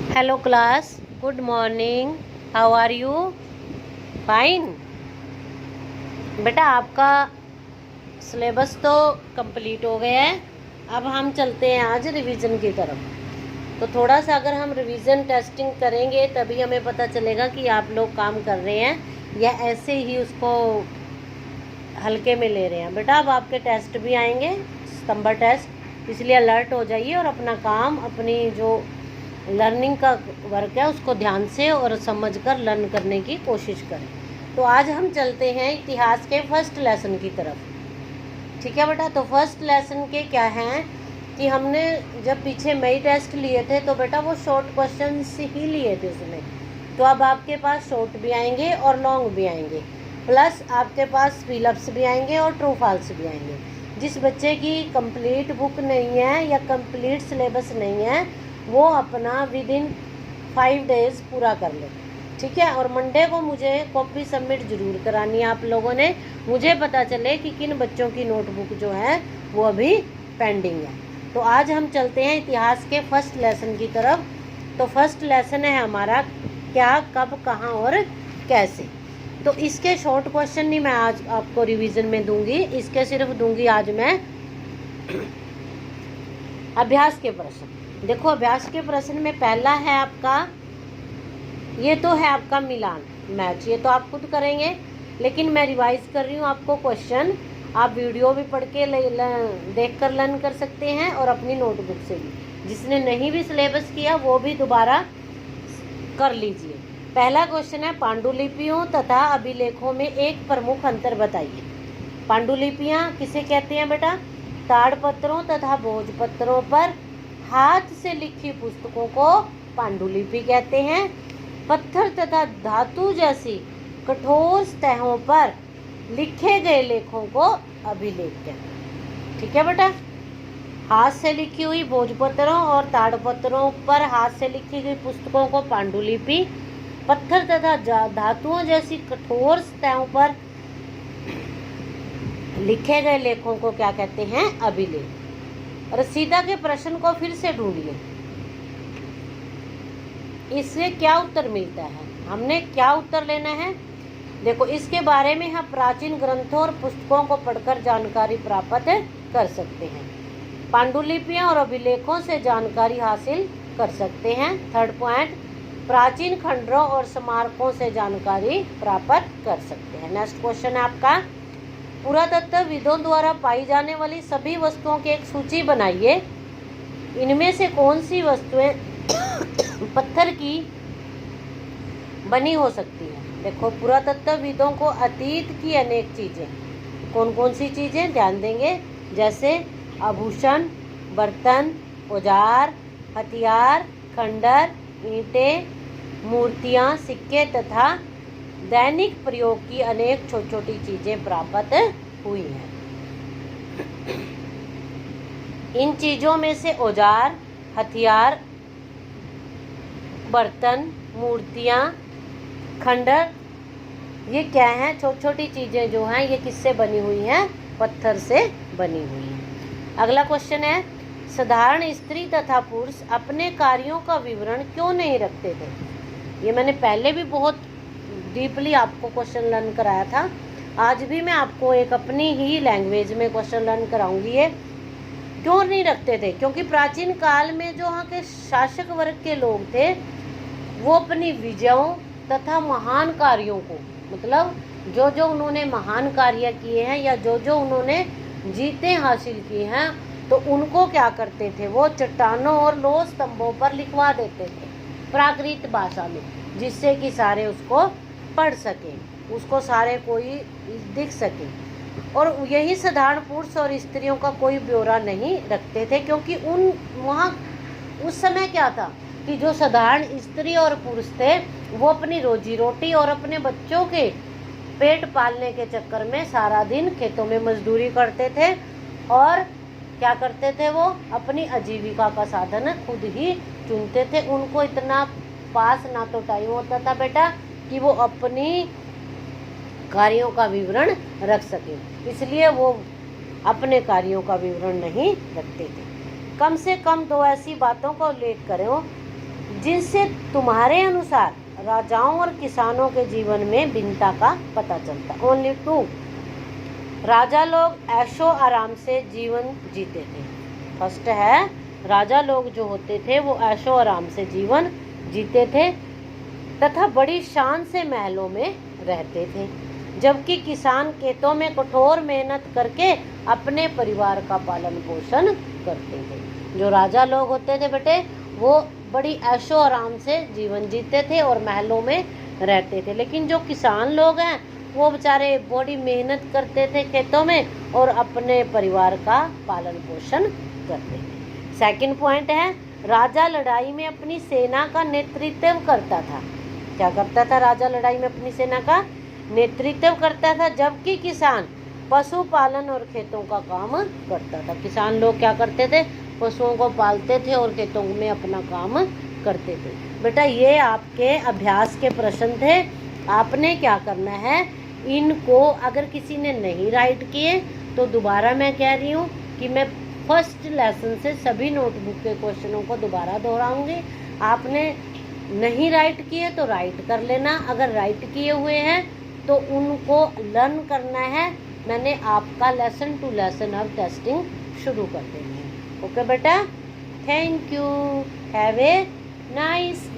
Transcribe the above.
Hello class, good morning. How are you? Fine. बेटा, आपका syllabus तो कंप्लीट हो गया है। अब हम चलते हैं आज रिवीजन की तरफ। तो थोड़ा सा अगर हम रिवीजन टेस्टिंग करेंगे तभी हमें पता चलेगा कि आप लोग काम कर रहे हैं या ऐसे ही उसको हल्के में ले रहे हैं। बेटा, अब आपके टेस्ट भी आएंगे, सितंबर टेस्ट, इसलिए अलर्ट हो जाइए और अपना काम, अपनी जो लर्निंग का वर्क है उसको ध्यान से और समझकर लर्न करने की कोशिश करें। तो आज हम चलते हैं इतिहास के फर्स्ट लेसन की तरफ। ठीक है बेटा? तो फर्स्ट लेसन के क्या हैं कि हमने जब पीछे मई टेस्ट लिए थे तो बेटा वो शॉर्ट क्वेश्चन ही लिए थे उसमें। तो अब आपके पास शॉर्ट भी आएंगे और लॉन्ग भी आएंगे, प्लस आपके पास फिलअप्स भी आएंगे और ट्रू फॉल्स भी आएंगे। जिस बच्चे की कंप्लीट बुक नहीं है या कंप्लीट सिलेबस नहीं है वो अपना विद इन 5 डेज पूरा कर ले। ठीक है? और मंडे को मुझे कॉपी सबमिट जरूर करानी है आप लोगों ने, मुझे पता चले कि किन बच्चों की नोटबुक जो है वो अभी पेंडिंग है। तो आज हम चलते हैं इतिहास के फर्स्ट लेसन की तरफ। तो फर्स्ट लेसन है हमारा क्या, कब, कहाँ और कैसे। तो इसके शॉर्ट क्वेश्चन नहीं मैं आज आपको रिवीजन में दूंगी, इसके सिर्फ दूंगी आज मैं अभ्यास के प्रश्न। देखो, अभ्यास के प्रश्न में पहला है आपका, ये तो है आपका मिलान मैच, ये तो आप खुद करेंगे, लेकिन मैं रिवाइज कर रही हूँ आपको क्वेश्चन। आप वीडियो भी पढ़ के देख कर लर्न कर सकते हैं और अपनी नोटबुक से भी। जिसने नहीं भी सिलेबस किया वो भी दोबारा कर लीजिए। पहला क्वेश्चन है, पांडुलिपियों तथा अभिलेखों में एक प्रमुख अंतर बताइए। पांडुलिपियाँ किसे कहते हैं बेटा? ताड़पत्रों तथा भोजपत्रों पर हाथ से लिखी पुस्तकों को पांडुलिपि कहते हैं। पत्थर तथा धातु जैसी कठोर सतहों पर लिखे गए लेखों को अभिलेख कहते हैं। ठीक है बेटा? हाथ से लिखी हुई भोजपत्रों और ताड़पत्रों पर हाथ से लिखी गई पुस्तकों को पांडुलिपि, पत्थर तथा धातुओं जैसी कठोर सतहों पर लिखे गए लेखों को क्या कहते हैं? अभिलेख। रसीदा के प्रश्न को फिर से ढूंढिए, इससे क्या उत्तर मिलता है, हमने क्या उत्तर लेना है। देखो, इसके बारे में हम प्राचीन ग्रंथों और पुस्तकों को पढ़कर जानकारी प्राप्त कर सकते हैं। पांडुलिपियां और अभिलेखों से जानकारी हासिल कर सकते हैं। थर्ड पॉइंट, प्राचीन खंडरों और स्मारकों से जानकारी प्राप्त कर सकते हैं। नेक्स्ट क्वेश्चन है आपका, पुरातत्वविदों द्वारा पाई जाने वाली सभी वस्तुओं की एक सूची बनाइए। इनमें से कौन सी वस्तुएं पत्थर की बनी हो सकती है? देखो, पुरातत्वविदों को अतीत की अनेक चीजें, कौन कौन सी चीजें ध्यान देंगे, जैसे आभूषण, बर्तन, औजार, हथियार, खंडर, ईंटें, मूर्तियां, सिक्के तथा दैनिक प्रयोग की अनेक छोटी छोटी चीजें प्राप्त हुई हैं। इन चीजों में से औजार, हथियार, बर्तन, मूर्तियां, खंडर, ये क्या हैं? छोटी छोटी चीजें जो हैं ये किससे बनी हुई हैं? पत्थर से बनी हुई हैं। अगला क्वेश्चन है, साधारण स्त्री तथा पुरुष अपने कार्यों का विवरण क्यों नहीं रखते थे? ये मैंने पहले भी बहुत डीपली आपको क्वेश्चन लर्न कराया था। आज भी मैं आपको एक अपनी ही लैंग्वेज में क्वेश्चन लर्न कराऊंगी। ये क्यों नहीं रखते थे? क्योंकि प्राचीन काल में जो वहाँ के शासक वर्ग के लोग थे वो अपनी विजयों तथा महान कार्यों को, मतलब जो जो उन्होंने महान कार्य किए हैं या जो जो उन्होंने जीतें हासिल की हैं, तो उनको क्या करते थे? वो चट्टानों और लौह स्तंभों पर लिखवा देते थे प्राकृत भाषा में, जिससे कि सारे उसको पढ़ सकें, उसको सारे कोई दिख सके। और यही साधारण पुरुष और स्त्रियों का कोई ब्यौरा नहीं रखते थे, क्योंकि वहाँ उस समय क्या था कि जो साधारण स्त्री और पुरुष थे वो अपनी रोजी रोटी और अपने बच्चों के पेट पालने के चक्कर में सारा दिन खेतों में मजदूरी करते थे और क्या करते थे? वो अपनी आजीविका का साधन खुद ही चुनते थे। उनको इतना पास ना तो टाइम होता था बेटा कि वो अपनी कार्यों का विवरण रख सके, इसलिए वो अपने कार्यों का विवरण नहीं रखते थे। कम से कम 2 ऐसी बातों का उल्लेख करें जिनसे तुम्हारे अनुसार राजाओं और किसानों के जीवन में भिन्नता का पता चलता। ओनली 2। राजा लोग ऐशो आराम से जीवन जीते थे। फर्स्ट है, राजा लोग जो होते थे वो ऐशो आराम से जीवन जीते थे तथा बड़ी शान से महलों में रहते थे, जबकि किसान खेतों में कठोर मेहनत करके अपने परिवार का पालन पोषण करते थे। जो राजा लोग होते थे बेटे वो बड़ी ऐशो आराम से जीवन जीते थे और महलों में रहते थे, लेकिन जो किसान लोग हैं वो बेचारे बड़ी मेहनत करते थे खेतों में और अपने परिवार का पालन पोषण करते थे। सेकंड पॉइंट है, राजा लड़ाई में अपनी सेना का नेतृत्व करता था। क्या करता था? राजा लड़ाई में अपनी सेना का नेतृत्व करता था, जबकि किसान पशुपालन और खेतों का काम करता था। किसान लोग क्या करते थे? पशुओं को पालते थे और खेतों में अपना काम करते थे। बेटा ये आपके अभ्यास के प्रश्न थे। आपने क्या करना है, इनको अगर किसी ने नहीं राइट किए तो दोबारा मैं कह रही हूँ कि मैं फर्स्ट लेसन से सभी नोटबुक के क्वेश्चनों को दोबारा दोहराऊंगी। आपने नहीं राइट किए तो राइट कर लेना, अगर राइट किए हुए हैं तो उनको लर्न करना है। मैंने आपका लेसन टू लेसन अब टेस्टिंग शुरू कर देनी है। ओके बेटा, thank you, have a nice day.